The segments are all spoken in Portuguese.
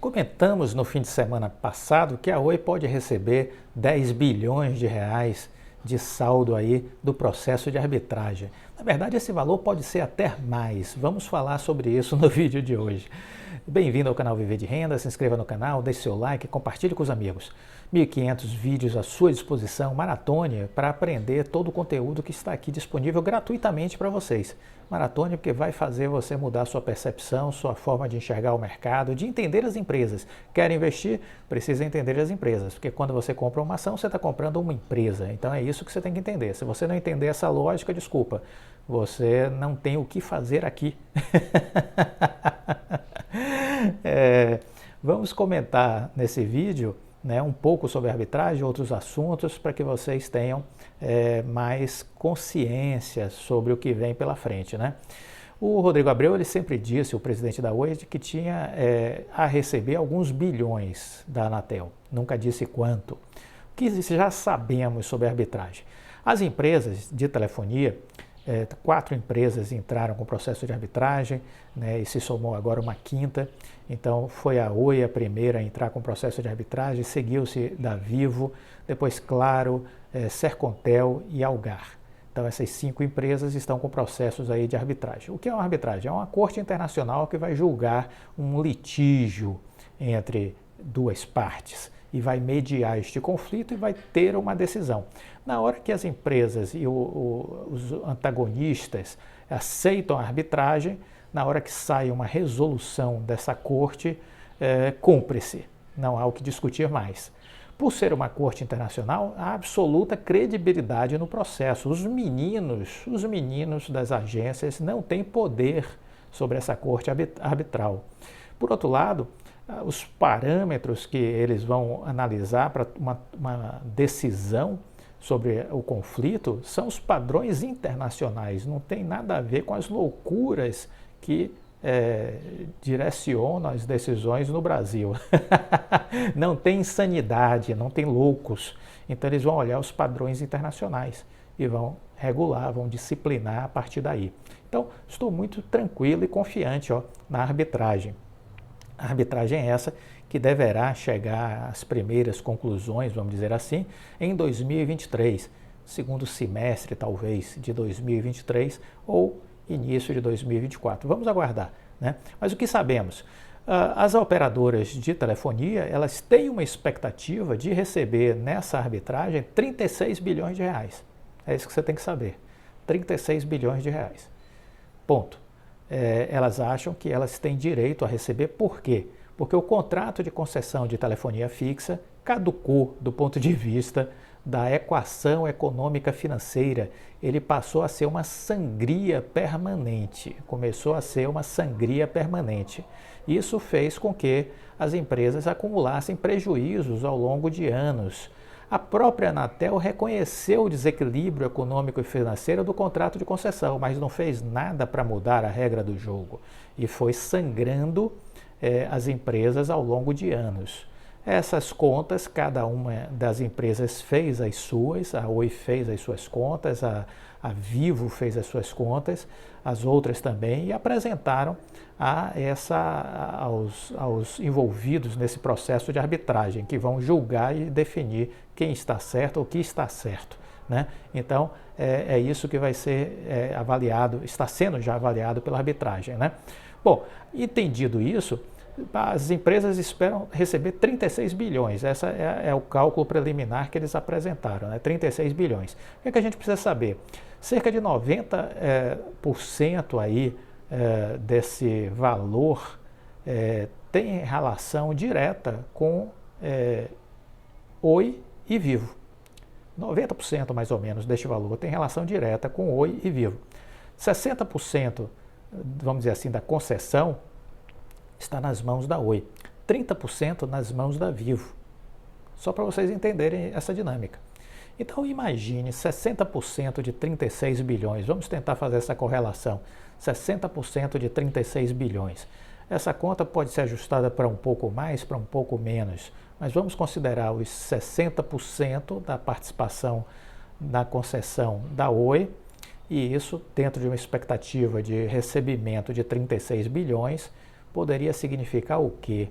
Comentamos no fim de semana passado que a Oi pode receber 10 bilhões de reais de saldo aí do processo de arbitragem. Na verdade, esse valor pode ser até mais. Vamos falar sobre isso no vídeo de hoje. Bem-vindo ao canal Viver de Renda, se inscreva no canal, deixe seu like, compartilhe com os amigos. 1.500 vídeos à sua disposição, maratone, para aprender todo o conteúdo que está aqui disponível gratuitamente para vocês. Maratone porque vai fazer você mudar sua percepção, sua forma de enxergar o mercado, de entender as empresas. Quer investir? Precisa entender as empresas, porque quando você compra uma ação, você está comprando uma empresa. Então é isso que você tem que entender. Se você não entender essa lógica, desculpa, você não tem o que fazer aqui. Vamos comentar nesse vídeo um pouco sobre arbitragem, outros assuntos, para que vocês tenham mais consciência sobre o que vem pela frente. O Rodrigo Abreu ele sempre disse, o presidente da Oi, que tinha a receber alguns bilhões da Anatel, nunca disse quanto. O que já sabemos sobre arbitragem? As empresas de telefonia, 4 empresas entraram com processo de arbitragem, e se somou agora uma quinta. Então foi a Oi a primeira a entrar com processo de arbitragem, seguiu-se da Vivo, depois Claro, Sercontel e Algar. Então essas 5 empresas estão com processos aí de arbitragem. O que é uma arbitragem? É uma corte internacional que vai julgar um litígio entre duas partes e vai mediar este conflito e vai ter uma decisão. Na hora que as empresas e os antagonistas aceitam a arbitragem, na hora que sai uma resolução dessa corte, cumpre-se, não há o que discutir mais. Por ser uma corte internacional, há absoluta credibilidade no processo. Os meninos das agências não têm poder sobre essa corte arbitral. Por outro lado, os parâmetros que eles vão analisar para uma decisão sobre o conflito são os padrões internacionais, não tem nada a ver com as loucuras que direcionam as decisões no Brasil. Não tem insanidade, não tem loucos. Então eles vão olhar os padrões internacionais e vão regular, vão disciplinar a partir daí. Então estou muito tranquilo e confiante na arbitragem. A arbitragem é essa que deverá chegar às primeiras conclusões, vamos dizer assim, em 2023, segundo semestre talvez de 2023 ou início de 2024. Vamos aguardar, Mas o que sabemos? As operadoras de telefonia, elas têm uma expectativa de receber nessa arbitragem 36 bilhões de reais. É isso que você tem que saber. 36 bilhões de reais. Ponto. Elas acham que elas têm direito a receber, por quê? Porque o contrato de concessão de telefonia fixa caducou do ponto de vista da equação econômica financeira. Ele passou a ser uma sangria permanente, começou a ser uma sangria permanente. Isso fez com que as empresas acumulassem prejuízos ao longo de anos. A própria Anatel reconheceu o desequilíbrio econômico e financeiro do contrato de concessão, mas não fez nada para mudar a regra do jogo e foi sangrando as empresas ao longo de anos. Essas contas, cada uma das empresas fez as suas, a Oi fez as suas contas, a Vivo fez as suas contas, as outras também, e apresentaram aos envolvidos nesse processo de arbitragem, que vão julgar e definir quem está certo ou o que está certo. Então, é isso que vai ser avaliado, está sendo já avaliado pela arbitragem. Bom, entendido isso, as empresas esperam receber 36 bilhões, esse é o cálculo preliminar que eles apresentaram, 36 bilhões. O que a gente precisa saber? Cerca de 90% aí desse valor tem relação direta com Oi e Vivo. 90% mais ou menos deste valor tem relação direta com Oi e Vivo. 60%, vamos dizer assim, da concessão está nas mãos da Oi, 30% nas mãos da Vivo, só para vocês entenderem essa dinâmica. Então imagine 60% de 36 bilhões, vamos tentar fazer essa correlação, 60% de 36 bilhões. Essa conta pode ser ajustada para um pouco mais, para um pouco menos, mas vamos considerar os 60% da participação na concessão da Oi, e isso dentro de uma expectativa de recebimento de 36 bilhões, poderia significar o quê?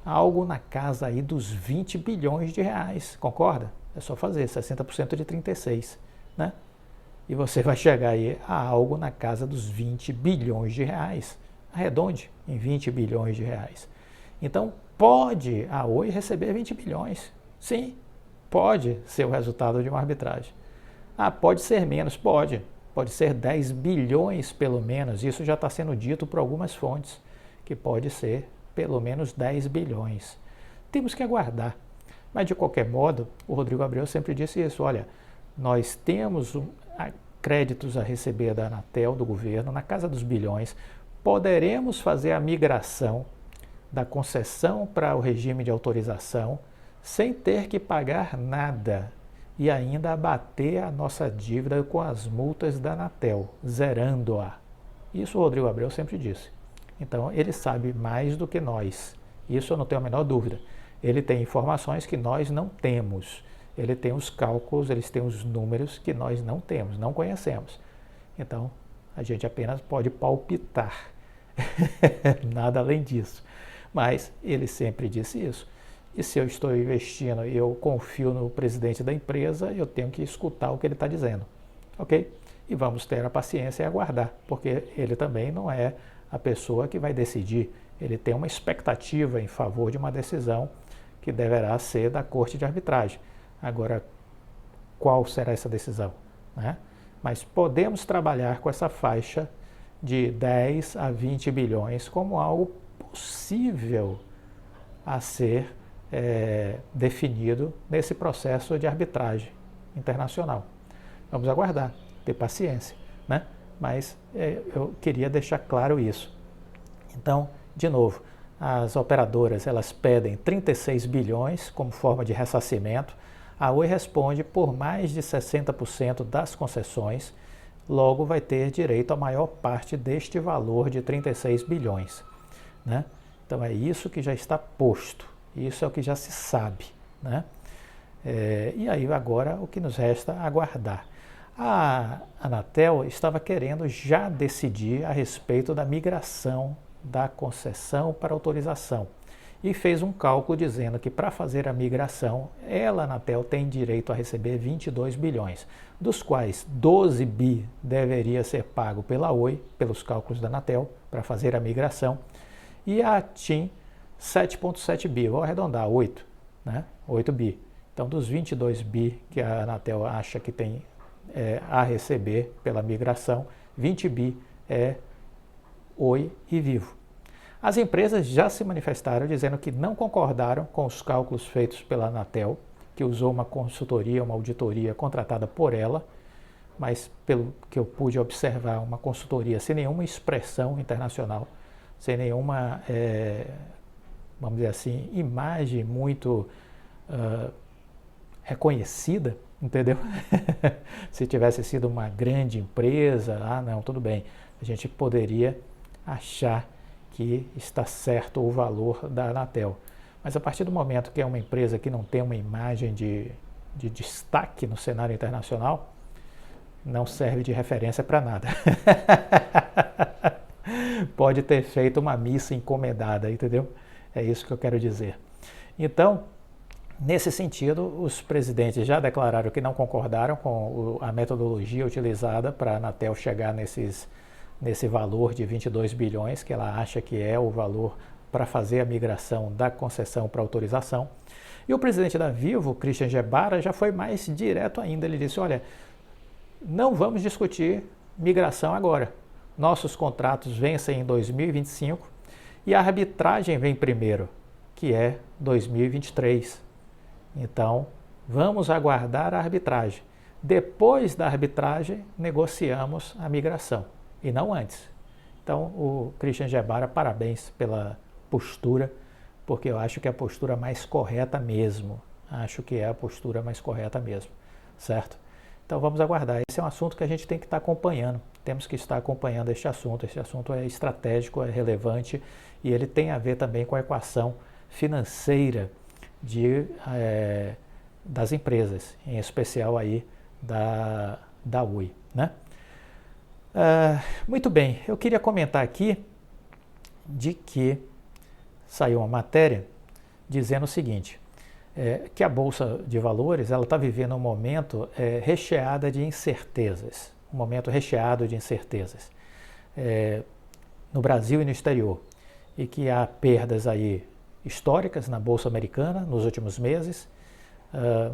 algo na casa aí dos 20 bilhões de reais, concorda? É só fazer 60% de 36, né? E você vai chegar aí a algo na casa dos 20 bilhões de reais. Arredonde em 20 bilhões de reais. Então, pode a Oi receber 20 bilhões. Sim, pode ser o resultado de uma arbitragem. Ah, pode ser menos? Pode. Pode ser 10 bilhões pelo menos. Isso já está sendo dito por algumas fontes, que pode ser pelo menos 10 bilhões. Temos que aguardar. Mas, de qualquer modo, o Rodrigo Abreu sempre disse isso. Olha, nós temos créditos a receber da Anatel, do governo, na casa dos bilhões. Poderemos fazer a migração da concessão para o regime de autorização sem ter que pagar nada e ainda abater a nossa dívida com as multas da Anatel, zerando-a. Isso o Rodrigo Abreu sempre disse. Então, ele sabe mais do que nós. Isso eu não tenho a menor dúvida. Ele tem informações que nós não temos. Ele tem os cálculos, eles têm os números que nós não temos, não conhecemos. Então, a gente apenas pode palpitar. Nada além disso. Mas ele sempre disse isso. E se eu estou investindo e eu confio no presidente da empresa, eu tenho que escutar o que ele está dizendo. Ok? E vamos ter a paciência e aguardar, porque ele também não é a pessoa que vai decidir. Ele tem uma expectativa em favor de uma decisão que deverá ser da Corte de Arbitragem. Agora, qual será essa decisão, né? Mas podemos trabalhar com essa faixa de 10 a 20 bilhões como algo possível a ser definido nesse processo de arbitragem internacional. Vamos aguardar, ter paciência, né? Mas eu queria deixar claro isso. Então, de novo, as operadoras elas pedem 36 bilhões como forma de ressarcimento. A Oi responde por mais de 60% das concessões, logo vai ter direito à maior parte deste valor de 36 bilhões. Né? Então é isso que já está posto, isso é o que já se sabe. Né? E aí agora o que nos resta aguardar. A Anatel estava querendo já decidir a respeito da migração da concessão para autorização e fez um cálculo dizendo que para fazer a migração, ela, Anatel, tem direito a receber 22 bilhões, dos quais 12 bi deveria ser pago pela Oi, pelos cálculos da Anatel, para fazer a migração, e a TIM 7,7 bi, vou arredondar, 8, né? 8 bi. Então, dos 22 bi que a Anatel acha que tem a receber pela migração, 20 bi é Oi e Vivo. As empresas já se manifestaram dizendo que não concordaram com os cálculos feitos pela Anatel, que usou uma consultoria, uma auditoria contratada por ela, mas pelo que eu pude observar, uma consultoria sem nenhuma expressão internacional, sem nenhuma, vamos dizer assim, imagem muito reconhecida, entendeu? Se tivesse sido uma grande empresa, não, tudo bem, a gente poderia achar que está certo o valor da Anatel. Mas a partir do momento que é uma empresa que não tem uma imagem de destaque no cenário internacional, não serve de referência para nada. Pode ter feito uma missa encomendada, entendeu? É isso que eu quero dizer. Então, nesse sentido, os presidentes já declararam que não concordaram com a metodologia utilizada para a Anatel chegar nesse valor de 22 bilhões, que ela acha que é o valor para fazer a migração da concessão para autorização. E o presidente da Vivo, Christian Gebara, já foi mais direto ainda. Ele disse, olha, não vamos discutir migração agora. Nossos contratos vencem em 2025 e a arbitragem vem primeiro, que é 2023. Então, vamos aguardar a arbitragem. Depois da arbitragem, negociamos a migração. E não antes. Então, o Christian Gebara, parabéns pela postura, porque eu acho que é a postura mais correta mesmo. Acho que é a postura mais correta mesmo, certo? Então, vamos aguardar. Esse é um assunto que a gente tem que estar acompanhando. Temos que estar acompanhando este assunto. Este assunto é estratégico, é relevante e ele tem a ver também com a equação financeira das empresas, em especial aí da Oi, né? Muito bem, eu queria comentar aqui de que saiu uma matéria dizendo o seguinte, que a Bolsa de Valores ela está vivendo um momento recheado de incertezas, um momento recheado de incertezas no Brasil e no exterior, e que há perdas aí históricas na Bolsa Americana nos últimos meses,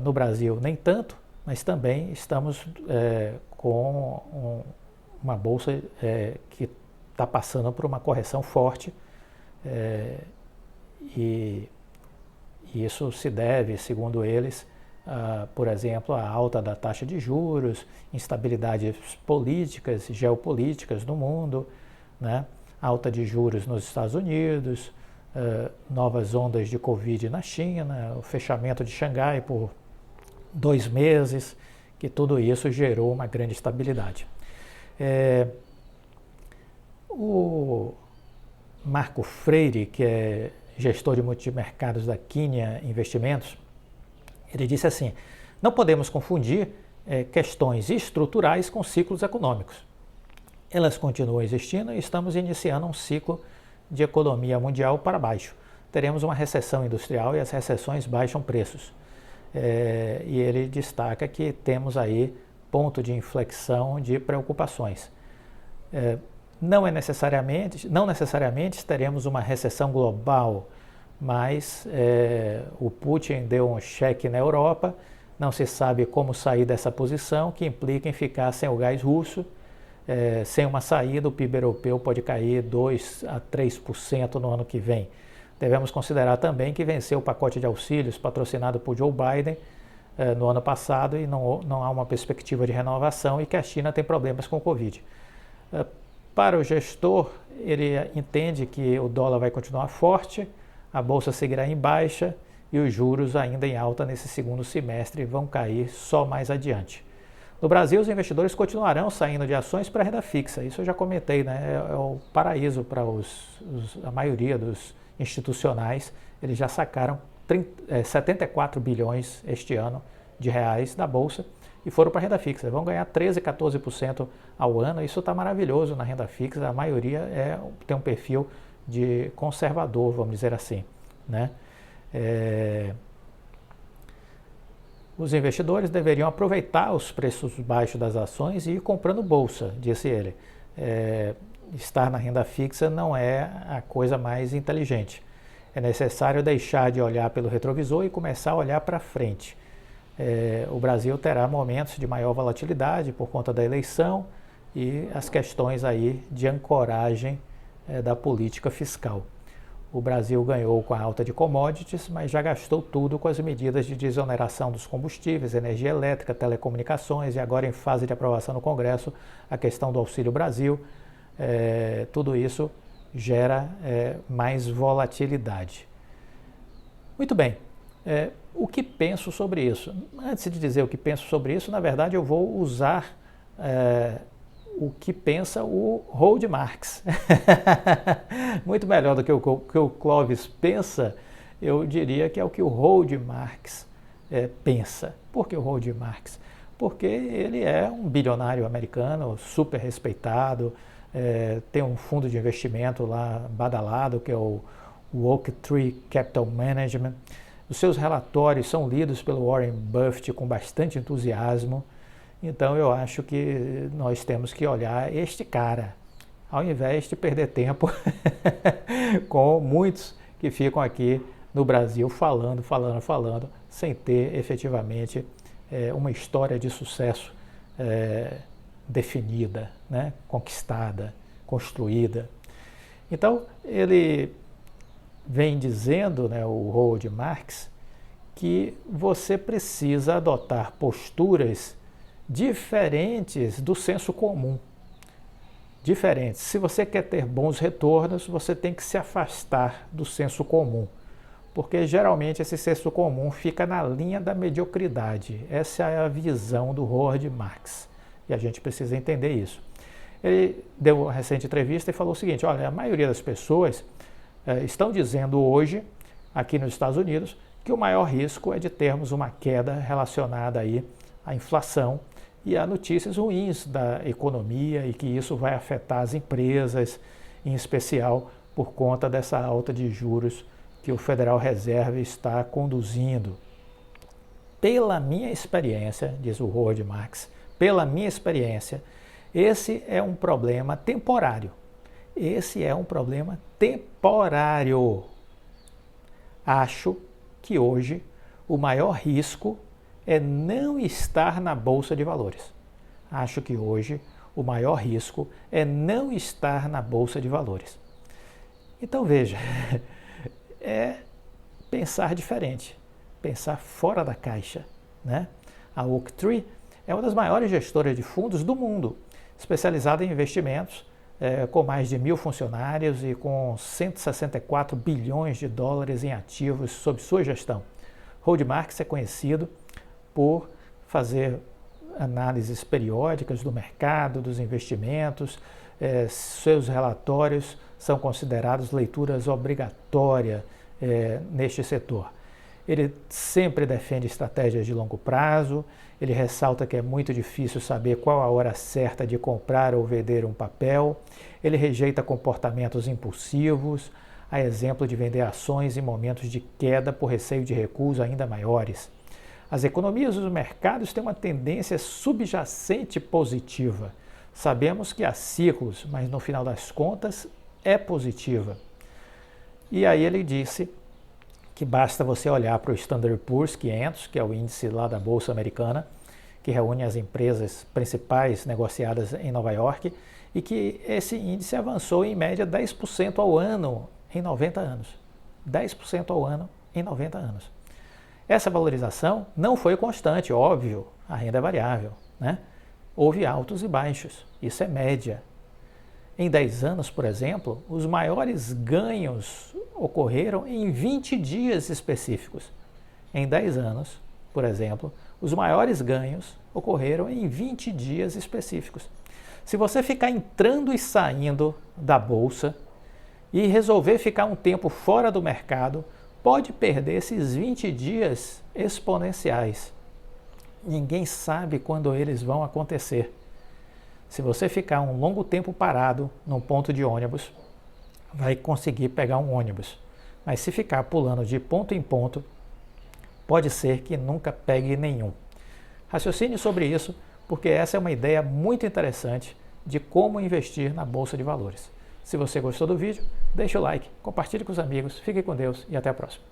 no Brasil nem tanto, mas também estamos com uma Bolsa que está passando por uma correção forte e isso se deve, segundo eles, por exemplo, à alta da taxa de juros, instabilidades políticas e geopolíticas no mundo, né? Alta de juros nos Estados Unidos, novas ondas de Covid na China, o fechamento de Xangai por 2 meses, que tudo isso gerou uma grande estabilidade. O Marco Freire, que é gestor de multimercados da Quínia Investimentos, ele disse assim, não podemos confundir questões estruturais com ciclos econômicos. Elas continuam existindo e estamos iniciando um ciclo de economia mundial para baixo. Teremos uma recessão industrial e as recessões baixam preços. E ele destaca que temos aí ponto de inflexão de preocupações. Não necessariamente teremos uma recessão global, mas o Putin deu um cheque na Europa, não se sabe como sair dessa posição, que implica em ficar sem o gás russo, sem uma saída, o PIB europeu pode cair 2 a 3% no ano que vem. Devemos considerar também que venceu o pacote de auxílios patrocinado por Joe Biden no ano passado e não há uma perspectiva de renovação e que a China tem problemas com o Covid. Para o gestor, ele entende que o dólar vai continuar forte, a bolsa seguirá em baixa e os juros ainda em alta nesse segundo semestre vão cair só mais adiante. No Brasil, os investidores continuarão saindo de ações para renda fixa. Isso eu já comentei, né? É o paraíso para a maioria dos institucionais. Eles já sacaram 74 bilhões este ano de reais da Bolsa e foram para a renda fixa. Vão ganhar 13%, 14% ao ano. Isso está maravilhoso na renda fixa. A maioria tem um perfil de conservador, vamos dizer assim, né? Os investidores deveriam aproveitar os preços baixos das ações e ir comprando bolsa, disse ele. Estar na renda fixa não é a coisa mais inteligente. É necessário deixar de olhar pelo retrovisor e começar a olhar para frente. O Brasil terá momentos de maior volatilidade por conta da eleição e as questões aí de ancoragem da política fiscal. O Brasil ganhou com a alta de commodities, mas já gastou tudo com as medidas de desoneração dos combustíveis, energia elétrica, telecomunicações e agora em fase de aprovação no Congresso a questão do Auxílio Brasil. Tudo isso gera mais volatilidade. Muito bem, o que penso sobre isso? Antes de dizer o que penso sobre isso, na verdade eu vou usar o que pensa o Howard Marks. Muito melhor do que o Clóvis pensa, eu diria que é o que o Howard Marks pensa. Por que o Howard Marks? Porque ele é um bilionário americano, super respeitado, tem um fundo de investimento lá badalado, que é o Oaktree Capital Management. Os seus relatórios são lidos pelo Warren Buffett com bastante entusiasmo. Então eu acho que nós temos que olhar este cara, ao invés de perder tempo com muitos que ficam aqui no Brasil falando, sem ter efetivamente uma história de sucesso definida, né? Conquistada, construída. Então ele vem dizendo, né, o Howard Marks, que você precisa adotar posturas diferentes do senso comum. Diferentes. Se você quer ter bons retornos, você tem que se afastar do senso comum, porque geralmente esse senso comum fica na linha da mediocridade. Essa é a visão do Howard Marks e a gente precisa entender isso. Ele deu uma recente entrevista e falou o seguinte: olha, a maioria das pessoas estão dizendo hoje, aqui nos Estados Unidos, que o maior risco é de termos uma queda relacionada aí à inflação e a notícias ruins da economia e que isso vai afetar as empresas, em especial por conta dessa alta de juros que o Federal Reserve está conduzindo. Pela minha experiência, diz o Howard Marks, pela minha experiência, esse é um problema temporário. Esse é um problema temporário. Acho que hoje o maior risco é não estar na Bolsa de Valores. Acho que hoje o maior risco é não estar na Bolsa de Valores. Então veja, é pensar diferente, pensar fora da caixa, né? A Oaktree é uma das maiores gestoras de fundos do mundo, especializada em investimentos, com mais de 1.000 funcionários e com 164 bilhões de dólares em ativos sob sua gestão. Howard Marks é conhecido por fazer análises periódicas do mercado, dos investimentos, seus relatórios são considerados leituras obrigatórias neste setor. Ele sempre defende estratégias de longo prazo, ele ressalta que é muito difícil saber qual a hora certa de comprar ou vender um papel, ele rejeita comportamentos impulsivos, a exemplo de vender ações em momentos de queda por receio de recuos ainda maiores. As economias dos mercados têm uma tendência subjacente positiva. Sabemos que há ciclos, mas no final das contas é positiva. E aí ele disse que basta você olhar para o Standard Poor's 500, que é o índice lá da Bolsa Americana, que reúne as empresas principais negociadas em Nova York, e que esse índice avançou em média 10% ao ano em 90 anos. 10% ao ano em 90 anos. Essa valorização não foi constante, óbvio, a renda é variável, né? Houve altos e baixos, isso é média. Em 10 anos, por exemplo, os maiores ganhos ocorreram em 20 dias específicos. Em 10 anos, por exemplo, os maiores ganhos ocorreram em 20 dias específicos. Se você ficar entrando e saindo da bolsa e resolver ficar um tempo fora do mercado, pode perder esses 20 dias exponenciais. Ninguém sabe quando eles vão acontecer. Se você ficar um longo tempo parado num ponto de ônibus, vai conseguir pegar um ônibus. Mas se ficar pulando de ponto em ponto, pode ser que nunca pegue nenhum. Raciocine sobre isso, porque essa é uma ideia muito interessante de como investir na Bolsa de Valores. Se você gostou do vídeo, deixe o like, compartilhe com os amigos, fique com Deus e até a próxima.